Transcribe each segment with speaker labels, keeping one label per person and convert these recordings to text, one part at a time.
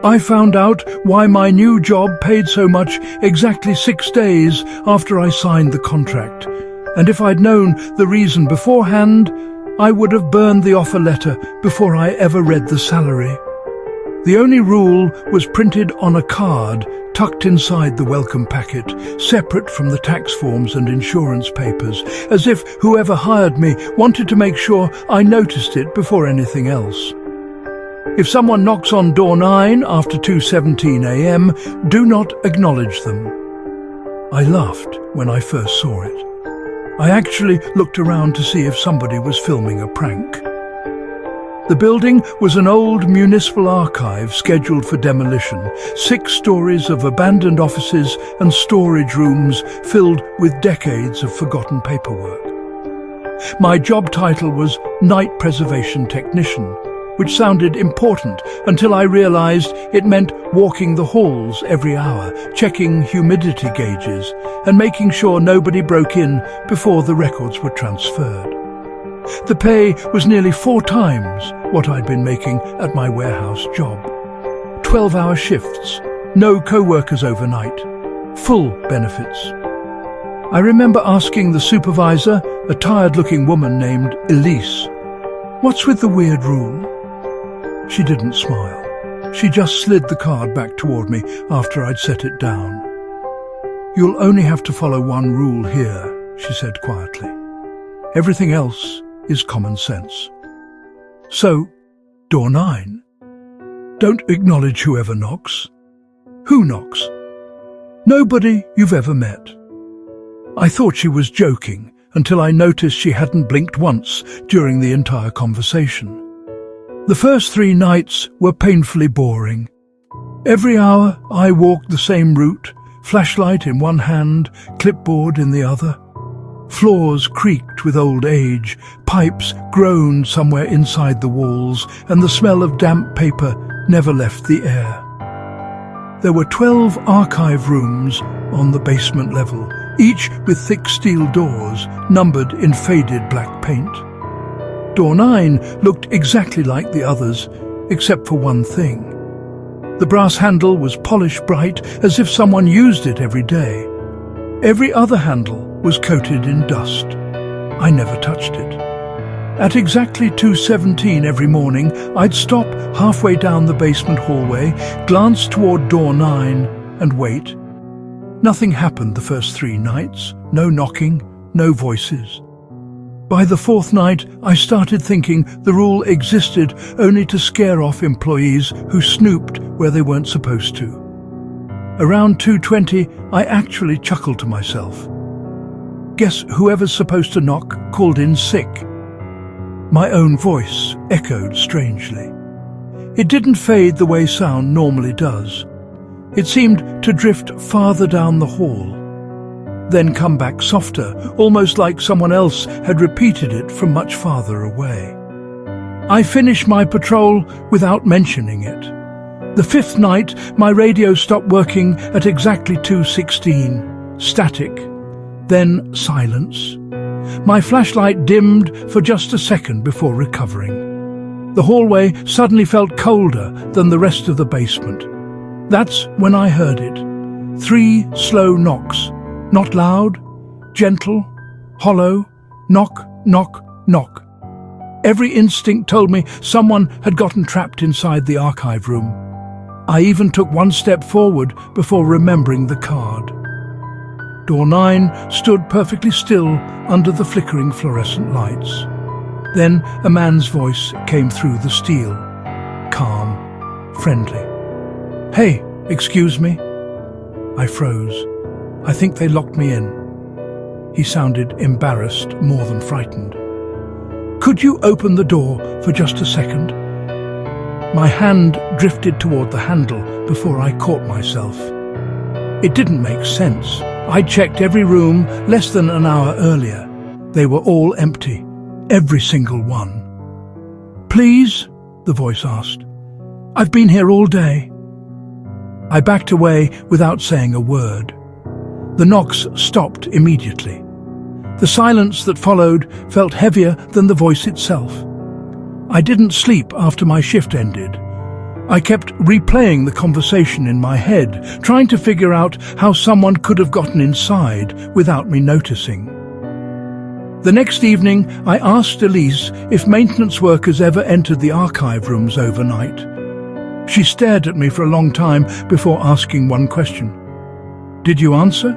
Speaker 1: I found out why my new job paid so much exactly 6 days after I signed the contract. And if I'd known the reason beforehand, I would have burned the offer letter before I ever read the salary. The only rule was printed on a card tucked inside the welcome packet, separate from the tax forms and insurance papers, as if whoever hired me wanted to make sure I noticed it before anything else. If someone knocks on door 9 after 2:17 a.m., do not acknowledge them. I laughed when I first saw it. I actually looked around to see if somebody was filming a prank. The building was an old municipal archive scheduled for demolition, 6 stories of abandoned offices and storage rooms filled with decades of forgotten paperwork. My job title was Night Preservation Technician, which sounded important until I realized it meant walking the halls every hour, checking humidity gauges, and making sure nobody broke in before the records were transferred. The pay was nearly 4 times what I'd been making at my warehouse job. 12-hour shifts, no co-workers overnight, full benefits. I remember asking the supervisor, a tired-looking woman named Elise, "What's with the weird rule?" She didn't smile. She just slid the card back toward me after I'd set it down. "You'll only have to follow one rule here," she said quietly. "Everything else is common sense." So, door 9. Don't acknowledge whoever knocks. Who knocks? Nobody you've ever met. I thought she was joking until I noticed she hadn't blinked once during the entire conversation. The first 3 nights were painfully boring. Every hour I walked the same route, flashlight in one hand, clipboard in the other. Floors creaked with old age, pipes groaned somewhere inside the walls, and the smell of damp paper never left the air. There were 12 archive rooms on the basement level, each with thick steel doors, numbered in faded black paint. Door 9 looked exactly like the others, except for one thing. The brass handle was polished bright, as if someone used it every day. Every other handle was coated in dust. I never touched it. At exactly 2:17 every morning, I'd stop halfway down the basement hallway, glance toward door 9, and wait. Nothing happened the first 3 nights. No knocking, no voices. By the 4th night, I started thinking the rule existed only to scare off employees who snooped where they weren't supposed to. Around 2:20, I actually chuckled to myself. Guess whoever's supposed to knock called in sick. My own voice echoed strangely. It didn't fade the way sound normally does. It seemed to drift farther down the hall, then come back softer, almost like someone else had repeated it from much farther away. I finished my patrol without mentioning it. The 5th night, my radio stopped working at exactly 2:16, static, then silence. My flashlight dimmed for just a second before recovering. The hallway suddenly felt colder than the rest of the basement. That's when I heard it. 3 slow knocks. Not loud, gentle, hollow, knock, knock, knock. Every instinct told me someone had gotten trapped inside the archive room. I even took one step forward before remembering the card. Door 9 stood perfectly still under the flickering fluorescent lights. Then a man's voice came through the steel, calm, friendly. "Hey, excuse me?" I froze. I think they locked me in. He sounded embarrassed more than frightened. "Could you open the door for just a second?" My hand drifted toward the handle before I caught myself. It didn't make sense. I'd checked every room less than an hour earlier. They were all empty, every single one. "Please?" the voice asked. "I've been here all day." I backed away without saying a word. The knocks stopped immediately. The silence that followed felt heavier than the voice itself. I didn't sleep after my shift ended. I kept replaying the conversation in my head, trying to figure out how someone could have gotten inside without me noticing. The next evening, I asked Elise if maintenance workers ever entered the archive rooms overnight. She stared at me for a long time before asking one question. "Did you answer?"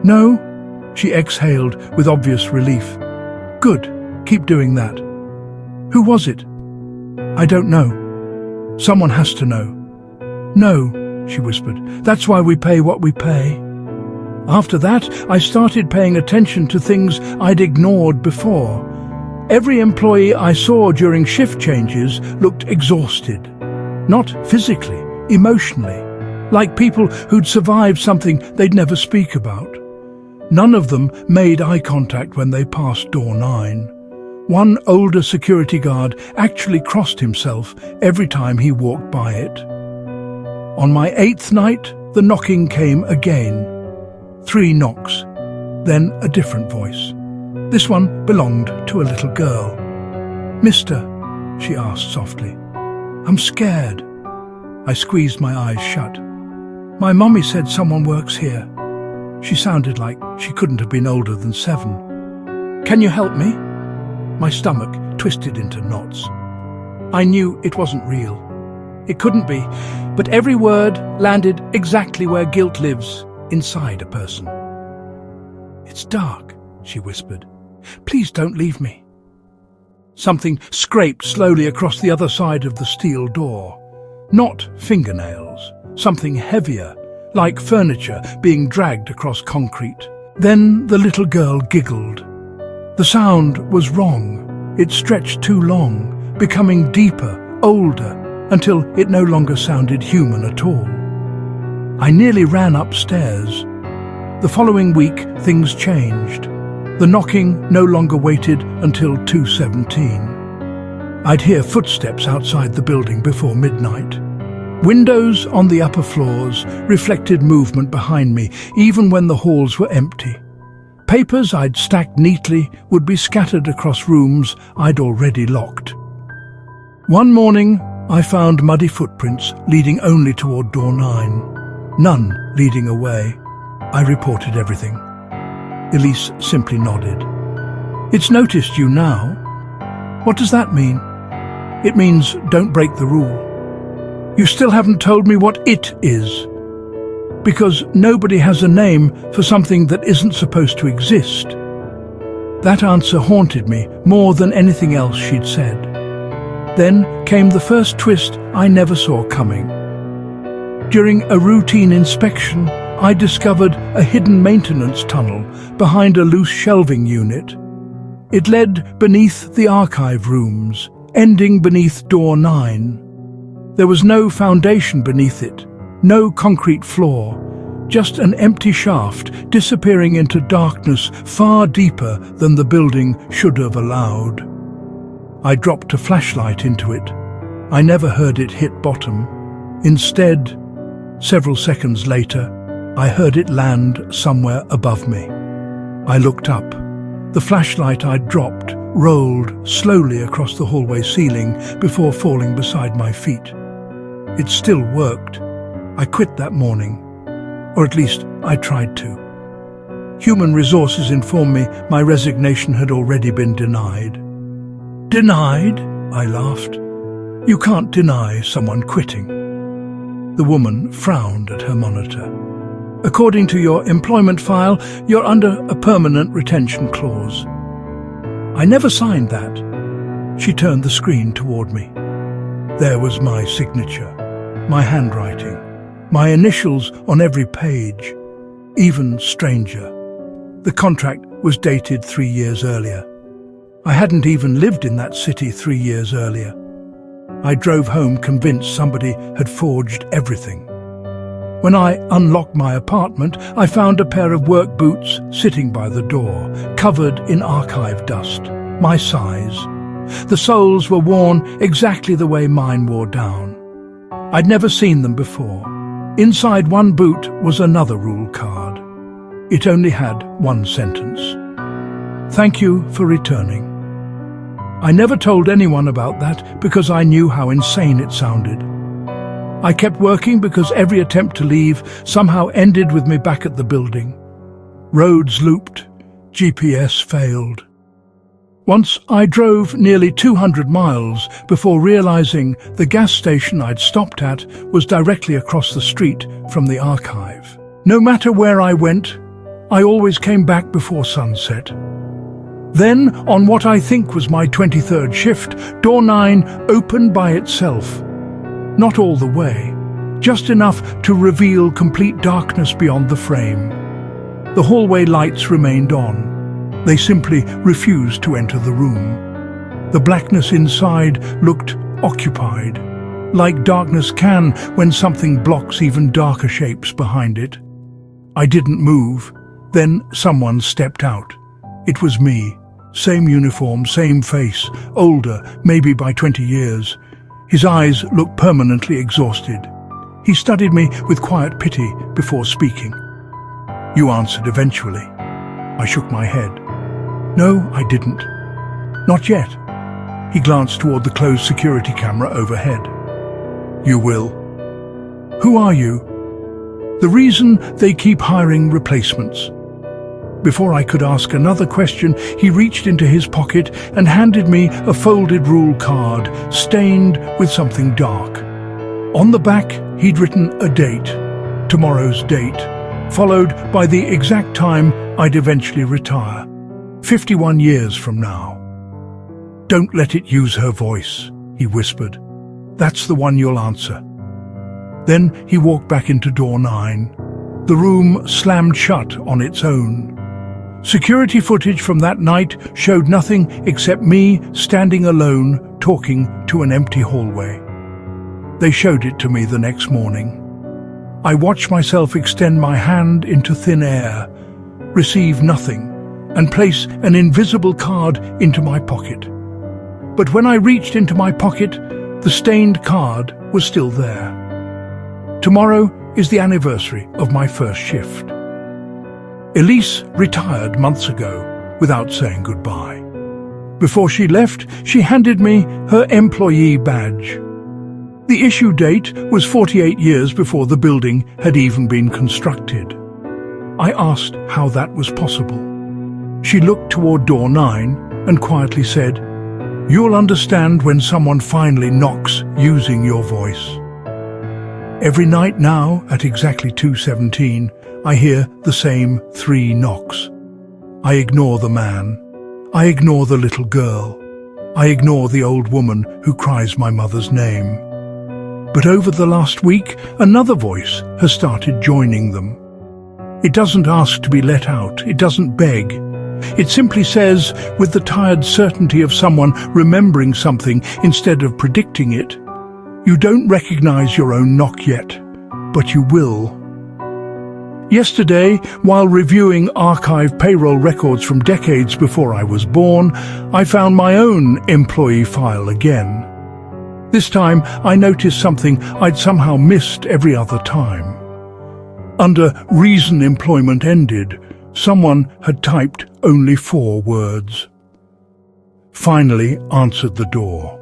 Speaker 1: "No," she exhaled with obvious relief. "Good, keep doing that." "Who was it?" "I don't know. Someone has to know." "No," she whispered. "That's why we pay what we pay." After that, I started paying attention to things I'd ignored before. Every employee I saw during shift changes looked exhausted. Not physically, emotionally, like people who'd survived something they'd never speak about. None of them made eye contact when they passed door 9. One older security guard actually crossed himself every time he walked by it. On my 8th night, the knocking came again. 3 knocks, then a different voice. This one belonged to a little girl. "Mister," she asked softly, "I'm scared." I squeezed my eyes shut. "My mommy said someone works here." She sounded like she couldn't have been older than 7. "Can you help me?" My stomach twisted into knots. I knew it wasn't real. It couldn't be, but every word landed exactly where guilt lives, inside a person. "It's dark," she whispered. "Please don't leave me." Something scraped slowly across the other side of the steel door. Not fingernails, something heavier, like furniture being dragged across concrete. Then the little girl giggled. The sound was wrong. It stretched too long, becoming deeper, older, until it no longer sounded human at all. I nearly ran upstairs. The following week, things changed. The knocking no longer waited until 2:17. I'd hear footsteps outside the building before midnight. Windows on the upper floors reflected movement behind me, even when the halls were empty. Papers I'd stacked neatly would be scattered across rooms I'd already locked. One morning, I found muddy footprints leading only toward door 9. None leading away. I reported everything. Elise simply nodded. "It's noticed you now." "What does that mean?" "It means don't break the rule." "You still haven't told me what it is." "Because nobody has a name for something that isn't supposed to exist." That answer haunted me more than anything else she'd said. Then came the first twist I never saw coming. During a routine inspection, I discovered a hidden maintenance tunnel behind a loose shelving unit. It led beneath the archive rooms, ending beneath door 9. There was no foundation beneath it, no concrete floor, just an empty shaft disappearing into darkness far deeper than the building should have allowed. I dropped a flashlight into it. I never heard it hit bottom. Instead, several seconds later, I heard it land somewhere above me. I looked up. The flashlight I'd dropped rolled slowly across the hallway ceiling before falling beside my feet. It still worked. I quit that morning, or at least I tried to. Human resources informed me my resignation had already been denied. "Denied?" I laughed. "You can't deny someone quitting." The woman frowned at her monitor. "According to your employment file, you're under a permanent retention clause." "I never signed that." She turned the screen toward me. There was my signature, my handwriting, my initials on every page. Even stranger, the contract was dated 3 years earlier. I hadn't even lived in that city 3 years earlier. I drove home convinced somebody had forged everything. When I unlocked my apartment, I found a pair of work boots sitting by the door, covered in archive dust, my size. The soles were worn exactly the way mine wore down. I'd never seen them before. Inside one boot was another rule card. It only had one sentence. "Thank you for returning." I never told anyone about that because I knew how insane it sounded. I kept working because every attempt to leave somehow ended with me back at the building. Roads looped, GPS failed. Once I drove nearly 200 miles before realizing the gas station I'd stopped at was directly across the street from the archive. No matter where I went, I always came back before sunset. Then, on what I think was my 23rd shift, door 9 opened by itself. Not all the way, just enough to reveal complete darkness beyond the frame. The hallway lights remained on. They simply refused to enter the room. The blackness inside looked occupied, like darkness can when something blocks even darker shapes behind it. I didn't move. Then someone stepped out. It was me. Same uniform, same face, older, maybe by 20 years. His eyes looked permanently exhausted. He studied me with quiet pity before speaking. "You answered eventually." I shook my head. "No, I didn't. Not yet." He glanced toward the closed security camera overhead. "You will." "Who are you?" "The reason they keep hiring replacements." Before I could ask another question, he reached into his pocket and handed me a folded rule card, stained with something dark. On the back, he'd written a date, tomorrow's date, followed by the exact time I'd eventually retire, 51 years from now. "Don't let it use her voice," he whispered. "That's the one you'll answer." Then he walked back into door 9. The room slammed shut on its own. Security footage from that night showed nothing except me standing alone talking to an empty hallway. They showed it to me the next morning. I watched myself extend my hand into thin air, receive nothing, and place an invisible card into my pocket. But when I reached into my pocket, the stained card was still there. Tomorrow is the anniversary of my first shift. Elise retired months ago without saying goodbye. Before she left, she handed me her employee badge. The issue date was 48 years before the building had even been constructed. I asked how that was possible. She looked toward door 9 and quietly said, "You'll understand when someone finally knocks using your voice." Every night now, at exactly 2:17, I hear the same 3 knocks. I ignore the man. I ignore the little girl. I ignore the old woman who cries my mother's name. But over the last week, another voice has started joining them. It doesn't ask to be let out. It doesn't beg. It simply says, with the tired certainty of someone remembering something instead of predicting it, "You don't recognize your own knock yet, but you will." Yesterday, while reviewing archive payroll records from decades before I was born, I found my own employee file again. This time, I noticed something I'd somehow missed every other time. Under "Reason employment ended," someone had typed only 4 words. "Finally answered the door."